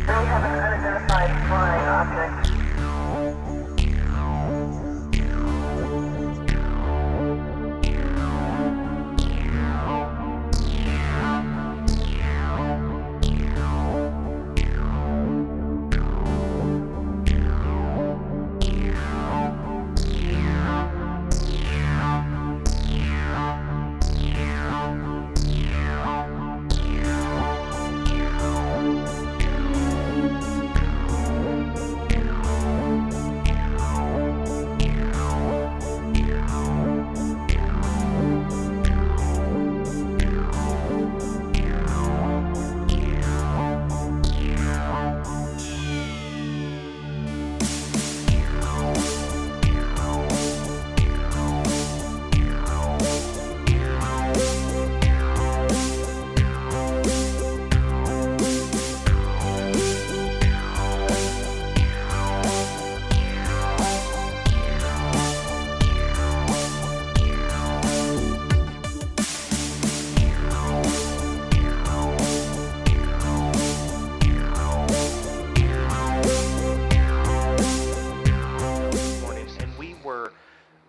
We have an unidentified flying object.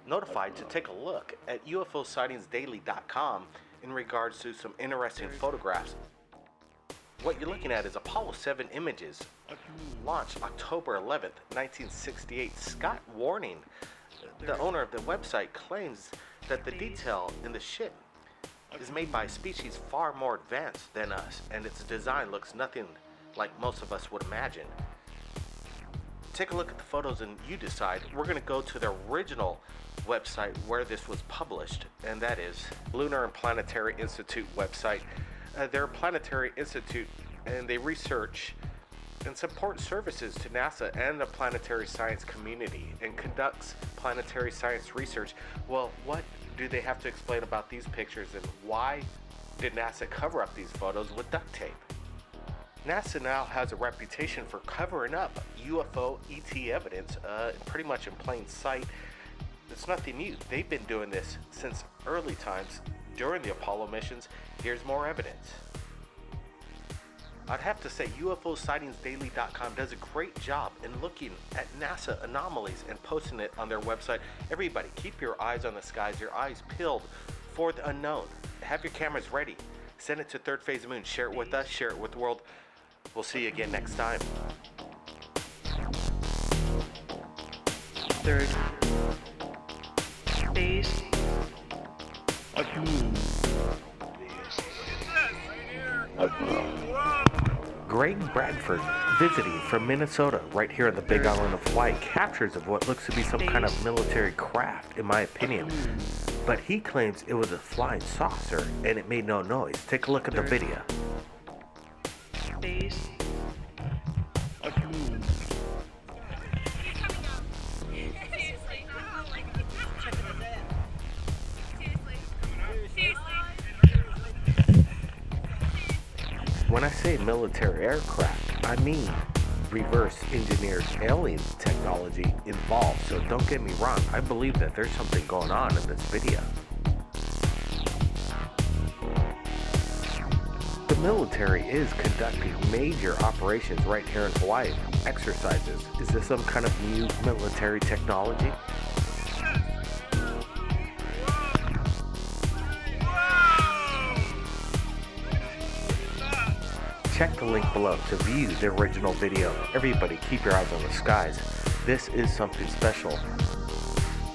Notified to take a look at UFOsightsDaily.com in regards to some interesting photographs. What you're looking at is Apollo 7 images, launched October 11th, 1968. Scott Warning, the owner of the website, claims that the detail in the ship is made by a species far more advanced than us, and its design looks nothing like most of us would imagine. Take a look at the photos and you decide. We're going to go to the original website where this was published, and that is Lunar and Planetary Institute website. They're a planetary institute, and they research and support services to NASA and the planetary science community, and conducts planetary science research. Well, what do they have to explain about these pictures, and why did NASA cover up these photos with duct tape? NASA now has a reputation for covering up UFO ET evidence pretty much in plain sight. It's nothing new. They've been doing this since early times during the Apollo missions. Here's more evidence. I'd have to say UFOsightsDaily.com does a great job in looking at NASA anomalies and posting it on their website. Everybody, keep your eyes on the skies, your eyes peeled for the unknown. Have your cameras ready. Send it to Third Phase Moon. Share it with us, share it with the world. We'll see you again next time. Third Phase Moon. Greg Bradford, visiting from Minnesota, right here on the Big Island of Hawaii, captures of what looks to be some kind of military craft, in my opinion. But he claims it was a flying saucer and it made no noise. Take a look at the video. Phase Moon. When I say military aircraft, I mean reverse engineered alien technology involved. So don't get me wrong, I believe that there's something going on in this video. The military is conducting major operations right here in Hawaii. Exercises. Is this some kind of new military technology? Check the link below to view the original video. Everybody, keep your eyes on the skies. This is something special.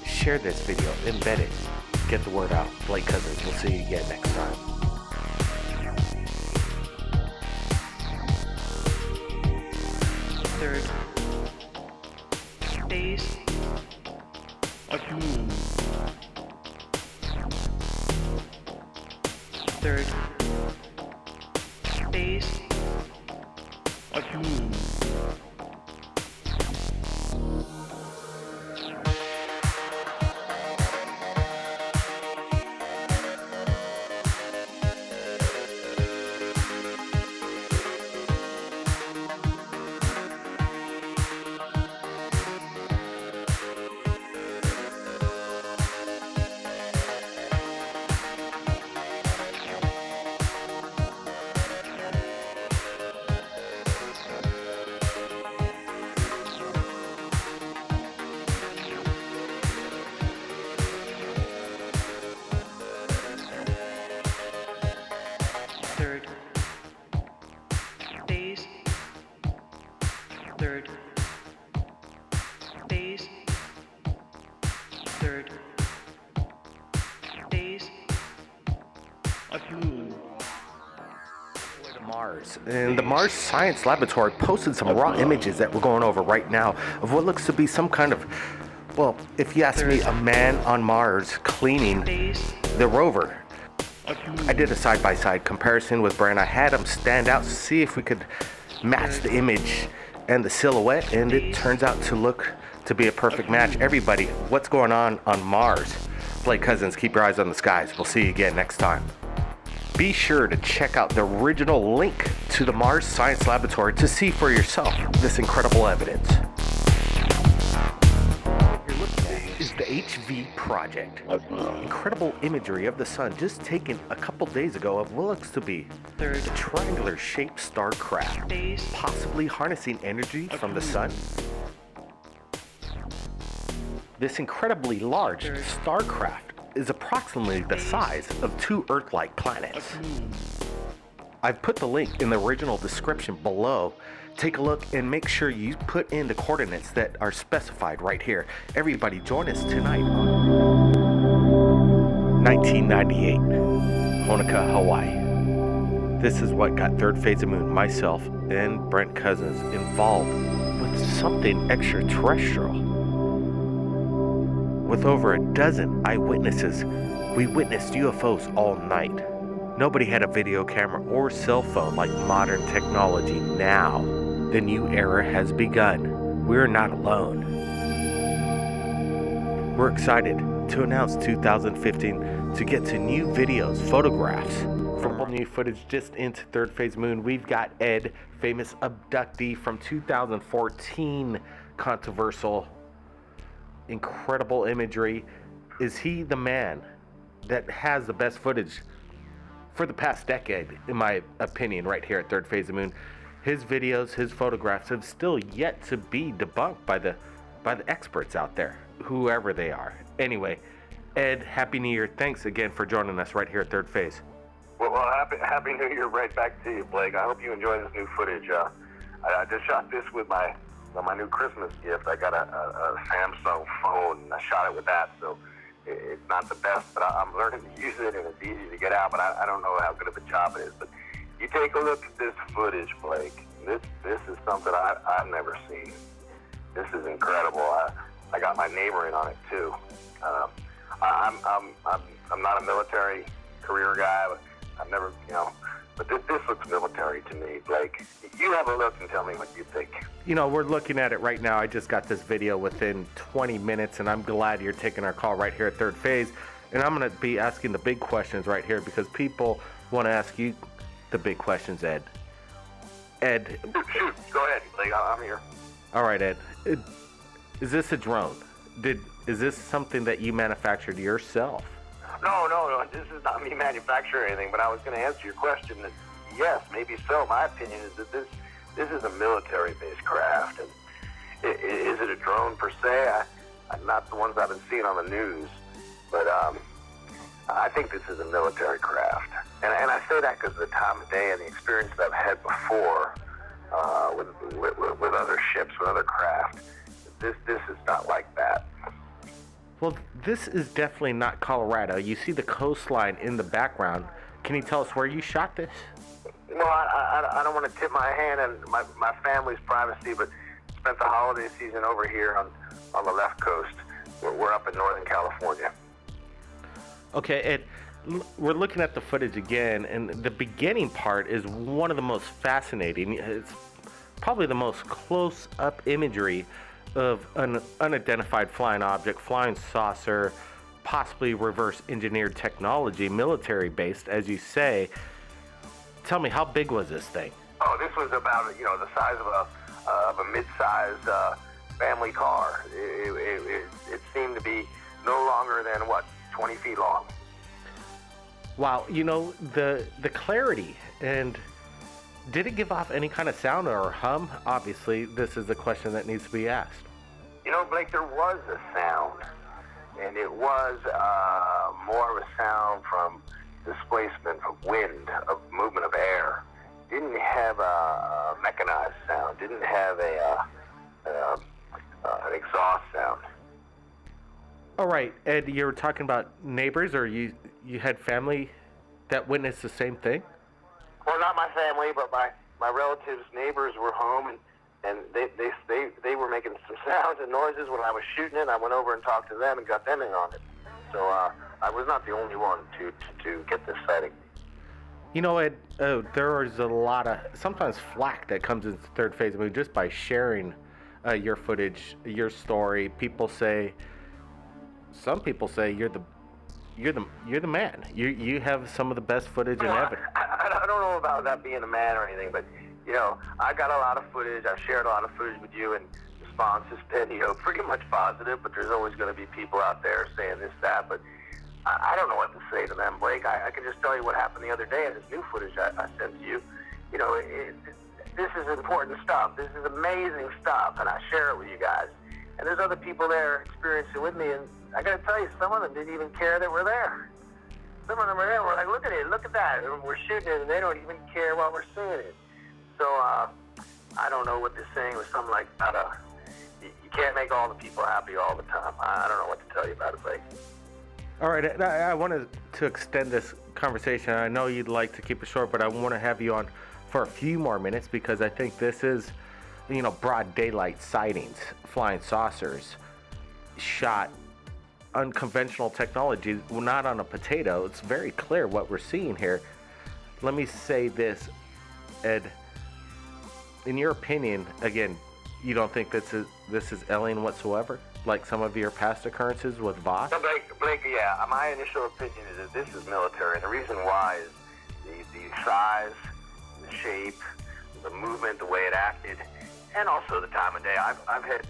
Share this video, embed it, get the word out. Blake Cousins, we'll see you again next time. Third Phase Moon. Third Phase Moon. experts in the Mars Science Laboratory posted some raw images that we're going over right now of what looks to be some kind of, well, if you ask me, a man on Mars cleaning the rover. I did a side-by-side comparison with Brand. I had them stand out to see if we could match the image and the silhouette, and it turns out to look to be a perfect match. Everybody, what's going on Mars? Blake Cousins, keep your eyes on the skies. We'll see you again next time. Be sure to check out the original link to the Mars Science Laboratory to see for yourself this incredible evidence. What you're looking at is the HV Project. Incredible imagery of the sun just taken a couple days ago of what looks to be a triangular shaped star craft, possibly harnessing energy from the sun. This incredibly large star craft is approximately the size of 2 Earth-like planets. I've put the link in the original description below. Take a look and make sure you put in the coordinates that are specified right here. Everybody join us tonight on 1998, Honoka, Hawaii. This is what got Third Phase of Moon, myself, and Brent Cousins involved with something extraterrestrial. With over a dozen eyewitnesses, we witnessed UFOs all night. Nobody had a video camera or cell phone like modern technology. Now, the new era has begun. We're not alone. We're excited to announce 2015 to get to new videos, photographs. From new footage just into Third Phase Moon, we've got Ed, famous abductee from 2014, controversial, incredible imagery. Is he the man that has the best footage for the past decade, in my opinion, right here at Third Phase of Moon? His videos, his photographs have still yet to be debunked by the experts out there, whoever they are. Anyway, Ed, Happy New Year. Thanks again for joining us right here at Third Phase. Well, happy New Year right back to you, Blake. I hope you enjoy this new footage. I just shot this with my new Christmas gift. I got a Samsung phone, and I shot it with that, so it's not the best, but I'm learning to use it, and it's easy to get out, but I don't know how good of a job it is. But you take a look at this footage, Blake. This is something I've never seen. This is incredible. I got my neighbor in on it, too. I'm not a military career guy, but I've never, but this looks military to me, Blake. You have a look and tell me what you think. We're looking at it right now. I just got this video within 20 minutes, and I'm glad you're taking our call right here at Third Phase. And I'm going to be asking the big questions right here because people want to ask you the big questions, Ed. Ed. Shoot, go ahead, Blake. I'm here. All right, Ed. Is this a drone? Is this something that you manufactured yourself? No. This is not me manufacturing anything, but I was going to answer your question. That yes, maybe so. My opinion is that this is a military-based craft. And is it a drone per se? Not the ones I've been seeing on the news, but I think this is a military craft. And I say that because of the time of day and the experience that I've had before with other ships, with other craft. This is not like that. Well, this is definitely not Colorado. You see the coastline in the background. Can you tell us where you shot this? Well, I don't want to tip my hand and my family's privacy, but spent the holiday season over here on the left coast. We're up in Northern California. Okay, Ed, we're looking at the footage again, and the beginning part is one of the most fascinating. It's probably the most close-up imagery of an unidentified flying object, flying saucer, possibly reverse engineered technology, military based, as you say. Tell me, how big was this thing? Oh, this was about the size of a mid-sized family car. It seemed to be no longer than 20 feet long. Wow, the clarity, and did it give off any kind of sound or hum? Obviously, this is a question that needs to be asked. Blake, there was a sound, and it was more of a sound from displacement of wind, of movement of air. Didn't have a mechanized sound, didn't have an exhaust sound. All right, Ed, you were talking about neighbors, or you had family that witnessed the same thing? well, not my family, but my relatives' neighbors were home, and they were making some sounds and noises when I was shooting it. I went over and talked to them and got them in on it. So I was not the only one to get this sighting. You know, Ed, there is a lot of sometimes flack that comes into Third Phase Moon just by sharing your footage, your story. Some people say you're the man. You have some of the best footage and evidence. I don't know about that being a man or anything, but you know, I got a lot of footage. I've shared a lot of footage with you, and the response has been, you know, pretty much positive. But there's always going to be people out there saying this, that. But I don't know what to say to them, Blake. I can just tell you what happened the other day in this new footage I sent to you. You know, this is important stuff. This is amazing stuff, and I share it with you guys. And there's other people there experiencing it with me, and I got to tell you, some of them didn't even care that we're there. Some of them are there. We're like, look at it, look at that. And we're shooting it, and they don't even care while we're seeing it. So I don't know what they're saying or something like that. You can't make all the people happy all the time. I don't know what to tell you about it, Blake. All right, I wanted to extend this conversation. I know you'd like to keep it short, but I want to have you on for a few more minutes because I think this is, you know, broad daylight sightings, flying saucers, shot unconventional technology, not on a potato. It's very clear what we're seeing here. Let me say this, Ed. In your opinion, again, you don't think this is alien whatsoever, like some of your past occurrences with Voss? No, Blake, yeah. My initial opinion is that this is military, and the reason why is the size, the shape, the movement, the way it acted, and also the time of day. I've had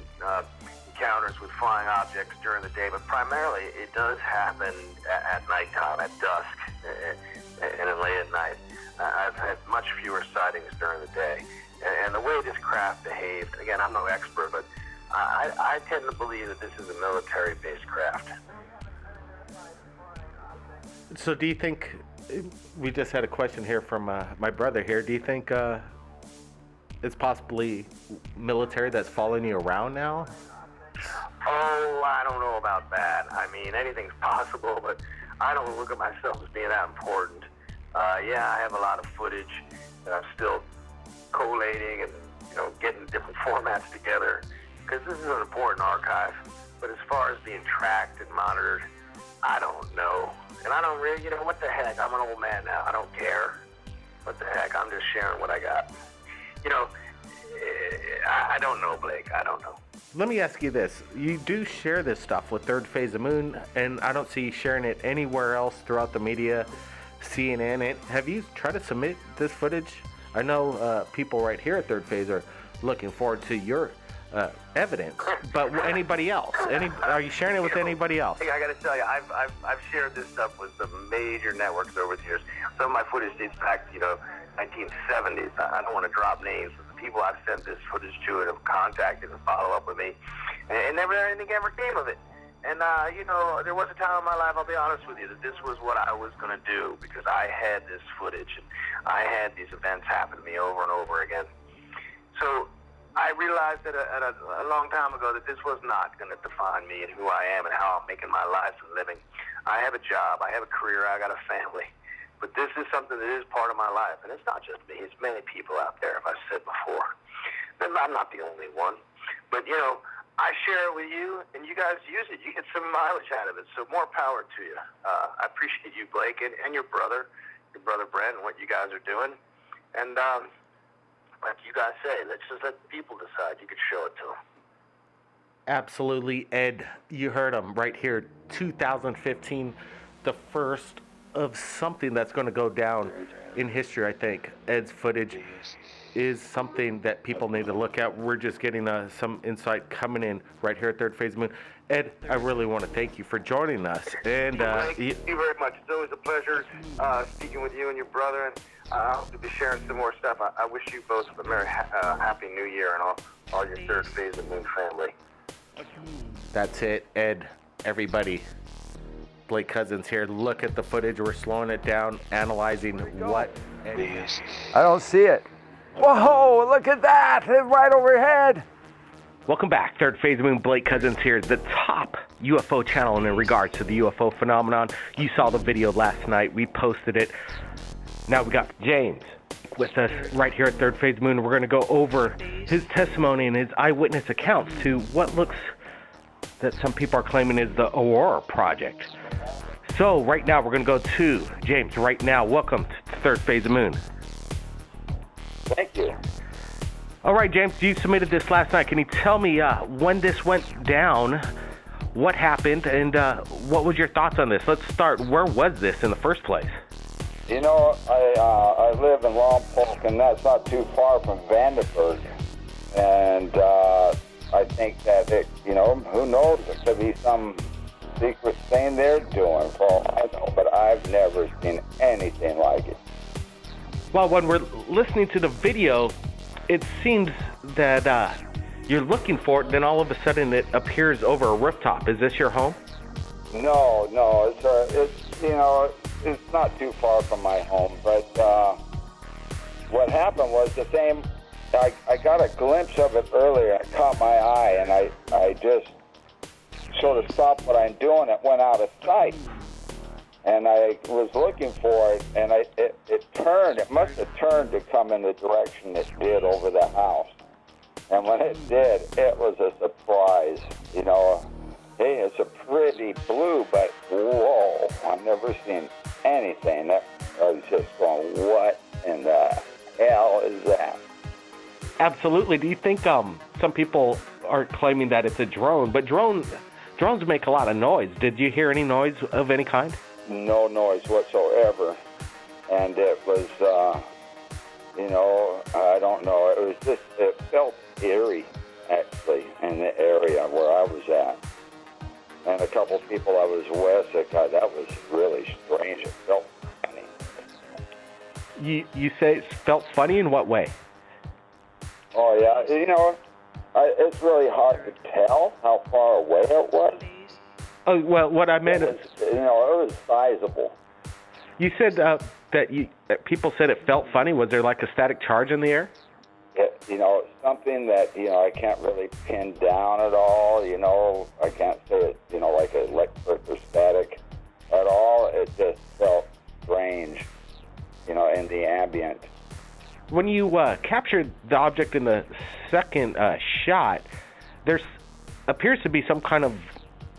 encounters with flying objects during the day, but primarily it does happen at nighttime, at dusk, and then late at night. I've had much fewer sightings during the day. And the way this craft behaved, again, I'm no expert, but I tend to believe that this is a military-based craft. So do you think, we just had a question here from my brother here, do you think it's possibly military that's following you around now? Oh, I don't know about that. I mean, anything's possible, but I don't look at myself as being that important. Yeah, I have a lot of footage that I'm still collating and, you know, getting different formats together because this is an important archive. But as far as being tracked and monitored, I don't know. And I don't really, you know, what the heck? I'm an old man now. I don't care. What the heck? I'm just sharing what I got. You know, I don't know, Blake. I don't know. Let me ask you this. You do share this stuff with Third Phase of Moon, and I don't see you sharing it anywhere else throughout the media, CNN. Have you tried to submit this footage? I know people right here at Third Phase are looking forward to your evidence, but anybody else? Are you sharing it with anybody else? Hey, I got to tell you, I've shared this stuff with some major networks over the years. Some of my footage dates back to, you know, 1970s. I don't want to drop names. The people I've sent this footage to and have contacted and follow up with me, and never anything ever came of it. And, you know, there was a time in my life, I'll be honest with you, that this was what I was going to do because I had this footage and I had these events happen to me over and over again. So I realized that a long time ago that this was not going to define me and who I am and how I'm making my life and living. I have a job, I have a career, I got a family. But this is something that is part of my life. And it's not just me, it's many people out there, as I've said before. And I'm not the only one. But, you know, I share it with you, and you guys use it. You get some mileage out of it, so more power to you. I appreciate you, Blake, and your brother Brent, and what you guys are doing. And like you guys say, let's just let the people decide. You can show it to them. Absolutely, Ed. You heard him right here. 2015, the first of something that's going to go down in history, I think. Ed's footage is something that people need to look at. We're just getting some insight coming in right here at Third Phase Moon. Ed, I really want to thank you for joining us. And thank you very much. It's always a pleasure speaking with you and your brother. And I hope to be sharing some more stuff. I wish you both a very happy New Year and all your Third Phase of Moon family. That's it, Ed. Everybody. Blake Cousins here. Look at the footage. We're slowing it down, analyzing what Ed is. I don't see it. Whoa, look at that. It's right overhead. Welcome back. Third Phase Moon, Blake Cousins here, the top UFO channel in regards to the UFO phenomenon. You saw the video last night. We posted it. Now we got James. with us right here at Third Phase Moon. We're going to go over his testimony and his eyewitness accounts to what looks that some people are claiming is the Aurora Project. So right now we're going to go to James right now. Welcome to Third Phase of Moon. Thank you. All right, James, you submitted this last night. Can you tell me when this went down, what happened, and what was your thoughts on this? Let's start. Where was this in the first place? You know, I live in Lompoc, and that's not too far from Vandenberg. And I think that, who knows? It could be some secret thing they're doing, for all I know. But I've never seen anything like it. Well, when we're listening to the video, it seems that you're looking for it, then all of a sudden it appears over a rooftop. Is this your home? No, it's not too far from my home, but what happened was the same. I got a glimpse of it earlier. It caught my eye, and I just sort of stopped what I'm doing. It went out of sight, and I was looking for it, and it turned. It must have turned to come in the direction it did over the house. And when it did, it was a surprise. Hey, it's a pretty blue, but whoa, I've never seen anything. That I was just going, what in the hell is that? Absolutely. Do you think some people are claiming that it's a drone, but drones make a lot of noise. Did you hear any noise of any kind? No noise whatsoever. And it was, I don't know. It felt eerie, actually, in the area where I was at. And a couple of people I was with said, God, that was really strange. It felt funny. You say it felt funny in what way? Oh, yeah. It's really hard to tell how far away it was. Oh, well, what I meant is... it was sizable. You said that people said it felt funny. Was there like a static charge in the air? Something that, I can't really pin down at all. I can't say it, like electric or static at all. It just felt strange, in the ambient. When you captured the object in the second shot, there appears to be some kind of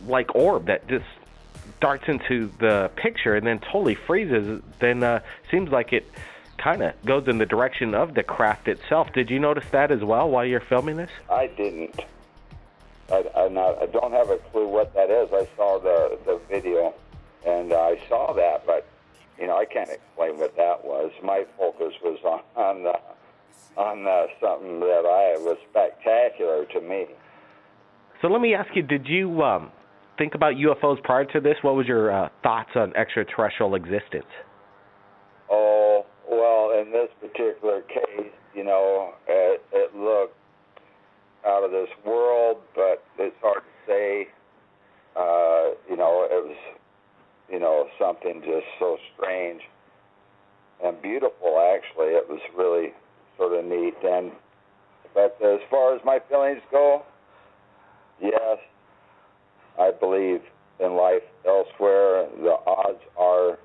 like orb that just darts into the picture and then totally freezes. Then seems like it kind of goes in the direction of the craft itself. Did you notice that as well while you're filming this? I didn't. I don't have a clue what that is. I saw the video, and I saw that, but I can't explain what that was. My focus was on something that was spectacular to me. So let me ask you: did you think about UFOs prior to this? What was your thoughts on extraterrestrial existence? Oh, well, in this particular case, it looked out of this world, but it's hard to say. It was, something just so strange and beautiful, actually. It was really sort of neat. But as far as my feelings go, yes, I believe in life elsewhere. The odds are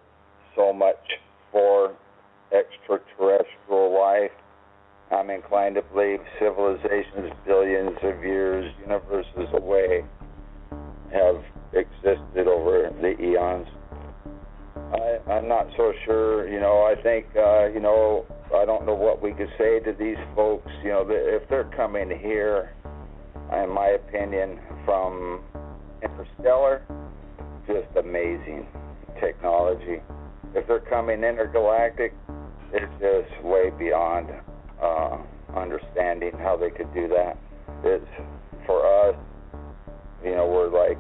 so much for extraterrestrial life. I'm inclined to believe civilizations billions of years, universes away, have existed over the eons. I'm not so sure. I think, I don't know what we could say to these folks. If they're coming here, in my opinion, from interstellar, just amazing technology. If they're coming intergalactic, it's just way beyond understanding how they could do that. It's, for us, we're like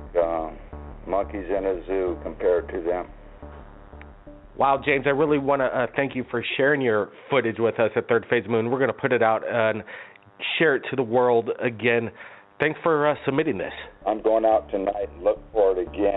monkeys in a zoo compared to them. Wow, James, I really want to thank you for sharing your footage with us at Third Phase Moon. We're going to put it out and share it to the world again. Thanks for submitting this. I'm going out tonight and look for it again.